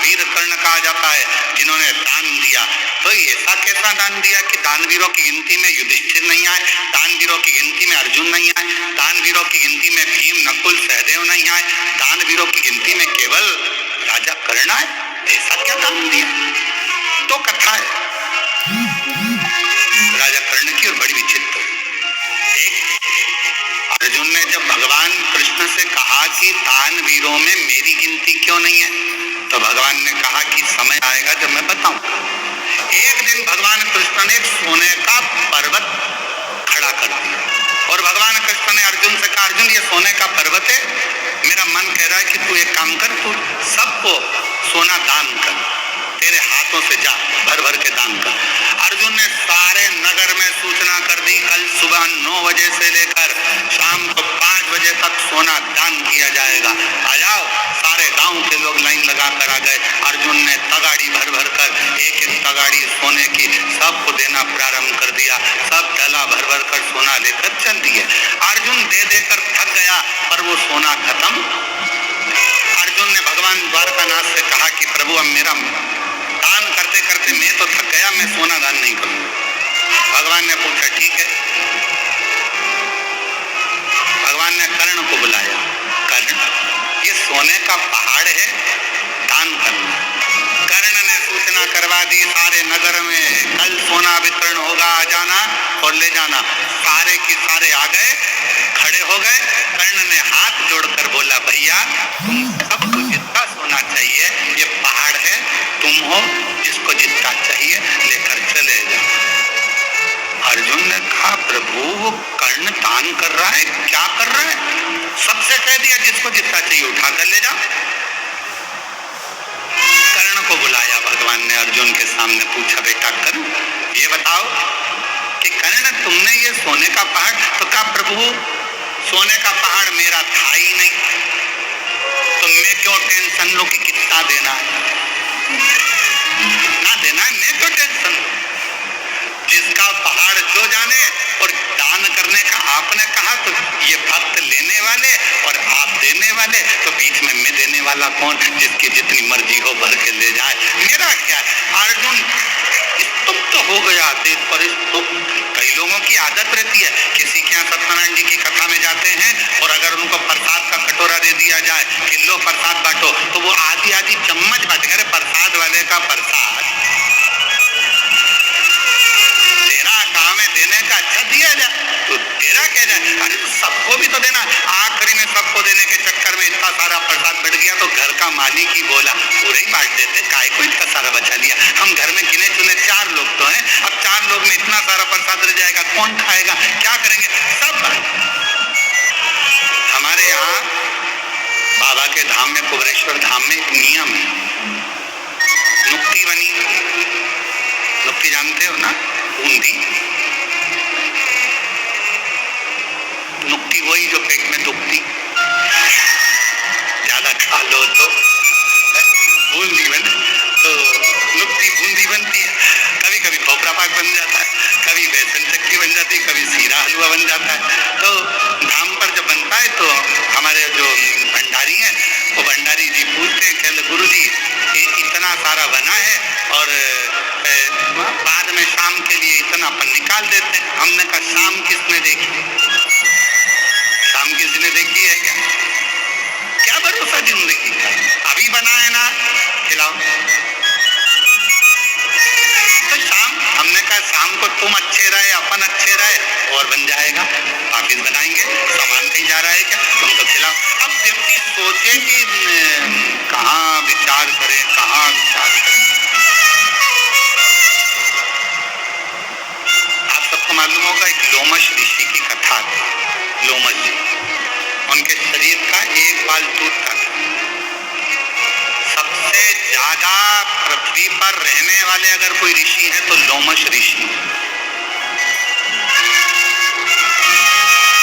वीर कर्ण कहा जाता है जिन्होंने दान दिया। तो ऐसा कैसा दान दिया कि दानवीरों की गिनती में युधिष्ठिर नहीं आए, दानवीरों की गिनती में अर्जुन नहीं आए, दानवीरों की गिनती में भीम नकुल सहदेव नहीं आए, दानवीरों की गिनती में केवल राजा कर्ण आए? ऐसा क्या दान दिया? तो कथा है राजा कर्ण की और बड़ी विचित्र। एक अर्जुन ने जब भगवान कृष्ण से कहा कि दानवीरों में मेरी गिनती क्यों नहीं है, तो भगवान ने कहा कि समय आएगा जब मैं बताऊं। एक दिन भगवान कृष्ण ने एक सोने का पर्वत खड़ा कर दिया और भगवान कृष्ण ने अर्जुन से कहा, अर्जुन ये सोने का पर्वत है, मेरा मन कह रहा है कि तू एक काम कर, तू सबको सोना दान कर, तेरे हाथों से जा भर भर के दान कर। अर्जुन ने सारे नगर में सूचना कर दी, कल सुबह 9 बजे से लेकर शाम को 5 बजे तक सोना दान किया जाएगा, आ जाओ। सारे गांव के लोग लाइन लगा कर आ गए। अर्जुन ने तगाड़ी भर भर कर एक एक तगाड़ी सोने की सबको देना प्रारंभ कर दिया। सब डला भर भर कर सोना लेकर चल दिए। अर्जुन दे देकर थक गया पर वो सोना खत्म। अर्जुन ने भगवान द्वारकानाथ से कहा कि प्रभु अब मेरा दान करते करते मैं तो थक गया, मैं सोना दान नहीं करूं। भगवान ने पूछा ठीक है। भगवान ने कर्ण को बुलाया, कर्ण ये सोने का पहाड़ है, दान करना। कर्ण ने सूचना करवा दी सारे नगर में, कल सोना वितरण होगा, आ जाना और ले जाना। सारे के सारे आ गए, खड़े हो गए। कर्ण ने हाथ जोड़कर बोला, भैया तुम सबको जितना सोना चाहिए, ये पहाड़ है, तुम हो जिसको जितना चाहिए लेकर चले जाओ। अर्जुन ने कहा, प्रभु वो कर्ण दान कर रहा है, क्या कर रहा है? सबसे कह दिया जिसको जितना चाहिए उठा कर ले जाओ। कर्ण को बुलाया भगवान ने, अर्जुन के सामने पूछा, बेटा कर्ण ये बताओ कि कर्ण तुमने ये सोने का पहाड़, तो कहा प्रभु सोने का पहाड़ मेरा था ही नहीं, तो मैं क्यों टेंशन लो कि कितना देना है? ना देना है, मैं क्यों टेंशन? जिसका पहाड़ जो जाने। और दान करने का आपने कहा तो ये भक्त लेने वाले और आप देने वाले, तो बीच में मैं देने वाला कौन? जिसकी जितनी मर्जी हो भर के ले जाए, मेरा क्या? अर्जुन स्तुप्त हो गया, देख पर स्तुप्त। कई लोगों की आदत रहती है, किसी के यहाँ सत्यनारायण जी की कथा में जाते हैं और अगर उनको प्रसाद का कटोरा दे दिया जाए कि लो प्रसाद बांटो, तो वो आधी आधी चम्मच बांटेंगे। अरे प्रसाद वाले का प्रसाद काम है देने का, अच्छा दिया जाए, तो तेरा क्या जाए? अरे तो सबको भी तो देना। आखिरी में सबको देने के चक्कर में इतना सारा प्रसाद बढ़ गया तो घर का मालिक ही बोला पूरे ही बांट देते, काय को इतना सारा बचा लिया? हम घर में गिने चुने 4 लोग तो हैं, अब 4 लोग में इतना सारा प्रसाद रह जाएगा, कौन खाएगा? क्या करेंगे? सब हमारे यहाँ बाबा के धाम में, कुबरेश्वर धाम में एक नियम है, नुक्ति बनी। नुक्ति जानते हो ना? बूंदी नुक्ति वही जो पेट में दुखती, ज्यादा खा लो तो बूंदी बने, तो नुक्ति बूंदी बनती है। कभी कभी खोपरा पाक बन जाता है, कभी बेसन चक्की बन जाती है, कभी सीरा हलवा बन जाता है। तो धाम पर जब बनता है तो हमारे जो भंडारी हैं वो भंडारी जी पूछते हैं, कहते गुरु जी इतना सारा बना है और बाद में शाम के लिए इतना अपन निकाल देते हैं। हमने कहा शाम किसने देखी? शाम किसने देखी है? क्या भरोसा जिंदगी का? अभी बना है ना, खिलाओ। तो शाम, हमने कहा शाम को तुम अच्छे रहे, अपन अच्छे रहे और बन जाएगा, वापिस बनाएंगे। सामान कहीं जा रहा है क्या? तुम तो खिलाओ। अब व्यक्ति सोचे कि कहाँ विचार करे, कहाँ विचार करे। आपको मालूम होगा एक लोमश ऋषि की कथा थी। लोमश जी, उनके शरीर का एक बाल टूटता था। सबसे ज्यादा पृथ्वी पर रहने वाले अगर कोई ऋषि है तो लोमश ऋषि।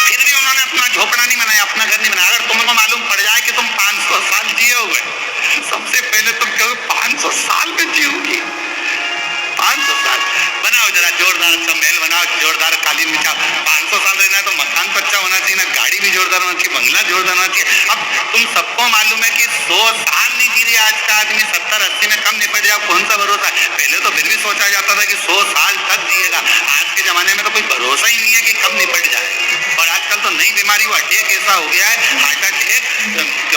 फिर भी उन्होंने अपना झोपड़ा नहीं बनाया, अपना घर नहीं बनाया। अगर तुमको मालूम पड़ जाए कि तुम 500 साल जिए हुए, सबसे पहले तुम कहोगे 500 साल में जियोगी? 500 साल बनाओ, जरा जोरदार सा महल बनाओ, जोरदार कालीन बिछा। 500 साल रहना है तो मकान तो अच्छा होना चाहिए ना, गाड़ी भी जोरदार होना चाहिए, बंगला जोरदार होना चाहिए। अब तुम सबको मालूम है कि 100 साल नहीं जी रही आज का आदमी, 70-80 में कम निपट जाओ, कौन सा भरोसा है। पहले तो फिर भी सोचा जाता था कि 100 साल तक जिएगा, आज के जमाने में तो कोई भरोसा ही नहीं है कि कब निपट जाए। और आजकल तो नई बीमारी वो अटैक ऐसा हो गया है, हार्ट अटैक,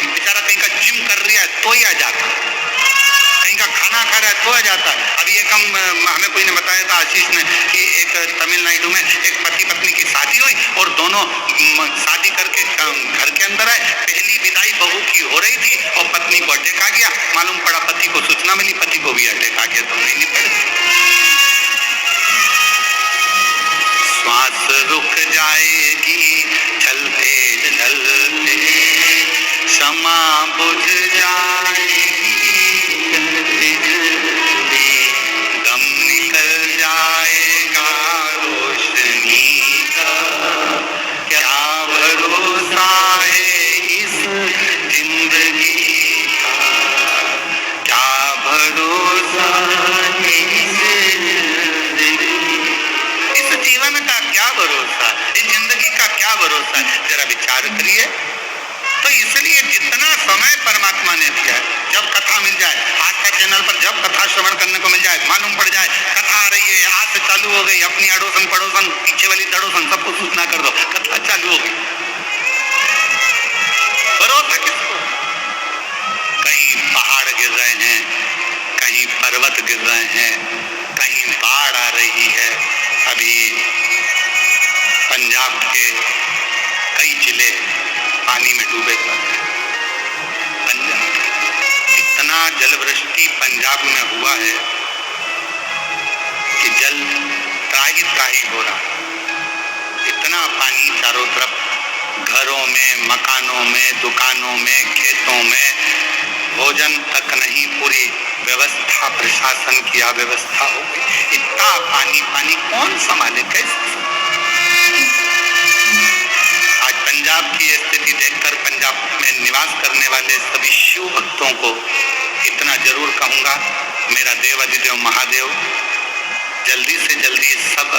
बेचारा कहीं का जिम कर रहा है तो ही आ जाता, कहीं का खाना खा रहा है तो आ जाता है। अभी एक हमें कोई ने बताया था, आशीष ने, कि एक तमिलनाडु में एक पति पत्नी की शादी हुई और दोनों शादी करके घर के अंदर आए, पहली विदाई बहू की हो रही थी और पत्नी को अटैक आ गया। मालूम पड़ा पति को सूचना मिली, पति को भी अटैक आ गया, तो नहीं निपट गई। श्वास रुक जाएगी चलते चलते, क्षमा बुझ जाएगी जलते जलते, गम निकल जाएगा रोशनी का, क्या भरोसा है इस जिंदगी का, क्या भरोसा है इस जीवन का, क्या भरोसा, इस जिंदगी का क्या भरोसा है, जरा विचार करिए। तो इसलिए जितना समय परमात्मा ने दिया है, जब कथा मिल जाए, आज का चैनल पर जब कथा श्रवण करने को मिल जाए, मालूम पड़ जाए कथा आ रही है, आज से चालू हो गई, अपनी अड़ोसन पड़ोसन पीछे वाली दड़ोसन सबको सूचना कर दो कथा चालू हो गई। भरोसा किसको? कहीं पहाड़ गिर रहे हैं, कहीं पर्वत गिर रहे हैं, कहीं बाढ़ आ रही है। अभी पंजाब के कई जिले पानी में डूबे पड़े हैं। पंजाब इतना जलवृष्टि पंजाब में हुआ है कि जल त्राही त्राही हो रहा, इतना पानी चारों तरफ, घरों में, मकानों में, दुकानों में, खेतों में, भोजन तक नहीं, पूरी व्यवस्था, प्रशासन की अव्यवस्था हो गई। इतना पानी पानी कौन संभाले, कैसे? आज पंजाब की स्थिति देखकर पंजाब में निवास करने वाले सभी शिव भक्तों को इतना जरूर कहूंगा, मेरा देव अधिदेव महादेव जल्दी से जल्दी सब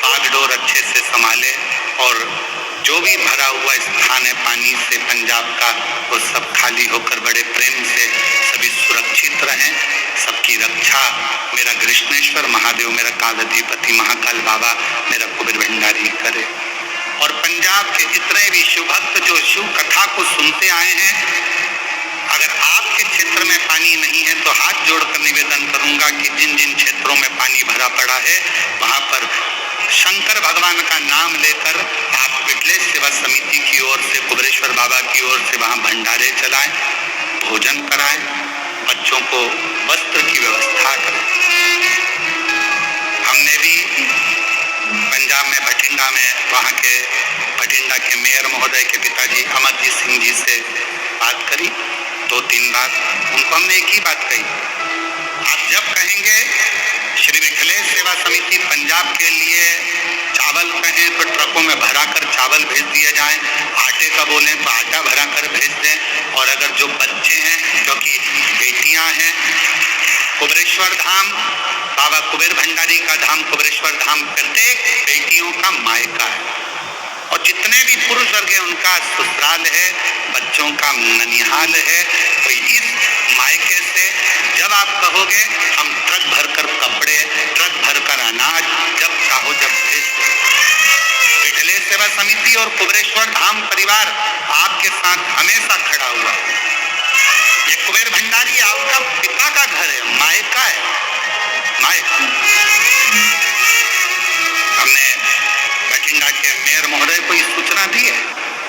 बागडोर अच्छे से संभाले और जो भी भरा हुआ स्थान है पानी से पंजाब का, वो सब खाली होकर बड़े प्रेम से सभी सुरक्षित रहें। सबकी रक्षा मेरा कृष्णेश्वर महादेव, मेरा कालाधिपति महाकाल बाबा, मेरा कुबेर भंडारी करे। और पंजाब के जितने भी शिव भक्त जो शिव कथा को सुनते आए हैं, अगर आपके क्षेत्र में पानी नहीं है तो हाथ जोड़कर निवेदन करूंगा कि जिन जिन क्षेत्रों में पानी भरा पड़ा है, वहां पर शंकर भगवान का नाम लेकर आप विटलेश सेवा समिति की ओर से, कुबेरेश्वर बाबा की ओर से वहां भंडारे चलाएं, भोजन कराएं, बच्चों को वस्त्र की व्यवस्था करें। हमने भी पंजाब में भटिंडा में, वहाँ के भटिंडा के मेयर महोदय के पिताजी अमरजीत सिंह जी से बात करी 2-3 बार। उनको हमने एक ही बात कही, आप जब कहेंगे श्री विटलेश सेवा समिति पंजाब के लिए चावल कहें तो ट्रकों में भरा कर चावल भेज दिए जाएं, आटे का बोलें तो आटा भरा कर भेज दें। और अगर जो बच्चे हैं, क्योंकि बेटियां हैं, कुबेरेश्वर धाम, बाबा कुबेर भंडारी का धाम कुबेरेश्वर धाम प्रत्येक बेटियों का मायका है, और जितने भी पुरुष वर्ग है उनका ससुराल है, बच्चों का ननिहाल है। तो इस मायके से जब आप कहोगे हम ट्रक भरकर कपड़े, ट्रक भरकर अनाज, जब चाहो जब भेज दो। विटलेश सेवा समिति और कुबेरेश्वर धाम परिवार आपके साथ हमेशा खड़ा हुआ। ये कुबेर भंडारी आपका पिता का घर है, मायका है, मायका। हमने बठिंडा के मेयर महोदय को इस सूचना दी है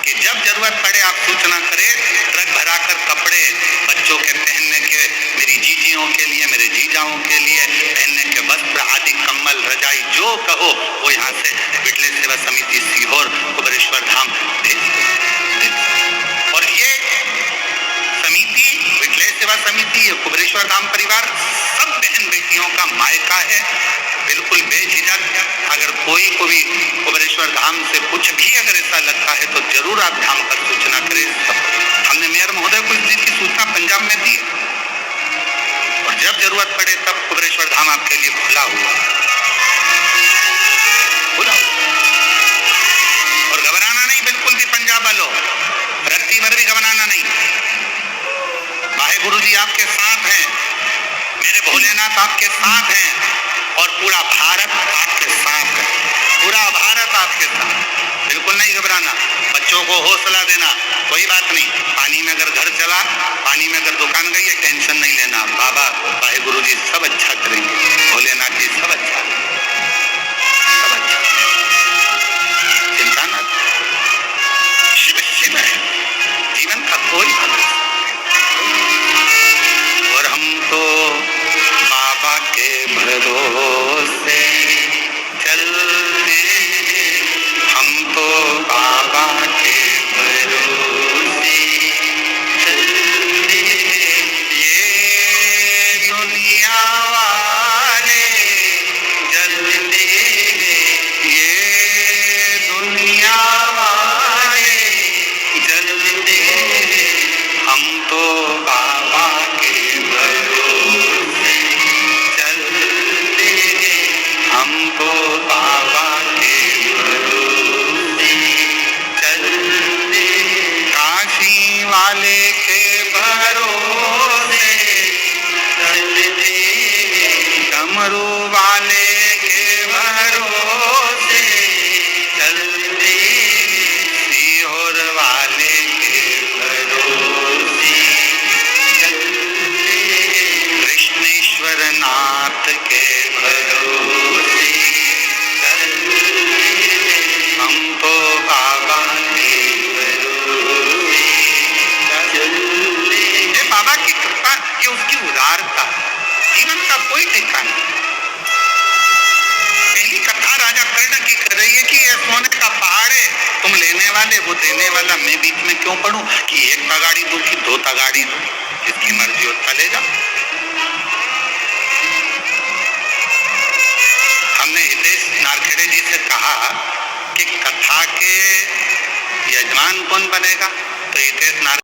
कि जब जरूरत पड़े आप सूचना करें, ट्रक भरा कर कपड़े बच्चों के पहनने के, मेरी जीजियों के लिए, मेरे जीजाओं के लिए पहनने के वस्त्र आदि, कम्बल, रजाई, जो कहो वो यहाँ से विटलेश सेवा समिति सीहोर कुबेरेश्वर धाम भेज दो। और ये समिति, विटलेश सेवा समिति, ये कुबेरेश्वर धाम परिवार सब बहन बेटियों का मायका है। बिल्कुल बेझिझक अगर कोई को भी कुबेरेश्वर धाम से कुछ भी अगर ऐसा लगता है तो जरूर आप धाम पर सूचना करें। हमने मेयर महोदय को इस चीज की सूचना पंजाब में दी, और जब जरूरत पड़े तब कुबेरेश्वर धाम आपके लिए खुला हुआ। घबराना नहीं। वाहे गुरु जी आपके साथ हैं, मेरे भोलेनाथ आपके साथ हैं, और पूरा भारत आपके साथ है, पूरा भारत आपके साथ। बिल्कुल नहीं घबराना। बच्चों को हौसला देना, कोई बात नहीं। पानी में अगर घर चला, पानी में अगर दुकान गई है, टेंशन नहीं लेना। बाबा वाहे गुरु जी सब अच्छा करेंगे, भोलेनाथ जी सब अच्छा, सब अच्छा, चिंता ना। शिव शिव है, जीवन का कोई भरोसा। और हम तो बाबा के भरोसे चलते, हम तो बाबा के भरोसे चलते। ये दुनिया वाले जलते, ये दुनिया वाले जलते, हम तो बाबा के भरोसे चलते, हम तो बाबा के भरोसे चलते। काशी वाले के भरोसे चलते, डमरू वाले के भरोसे चलते, सीहोर वाले के भरोसे चलते, कृष्णेश्वर नाथ के भरोसे चलते, हम तो बाबा के भरोसे चलते। ये बाबा की कृपा, ये उसकी उदारता, जीवन का कोई ठिकाना। पहली कथा राजा कर्ण की कर रही है कि ये सोने का पहाड़ है, तुम लेने वाले वो देने वाला, मैं बीच में क्यों पढ़ूं कि एक तगाड़ी दो कि दो तगाड़ी दो, जिसकी मर्जी होता ले जाओ। हमने हितेश नारखेड़े जी से कहा कि कथा के यजमान कौन बनेगा, तो हितेश नार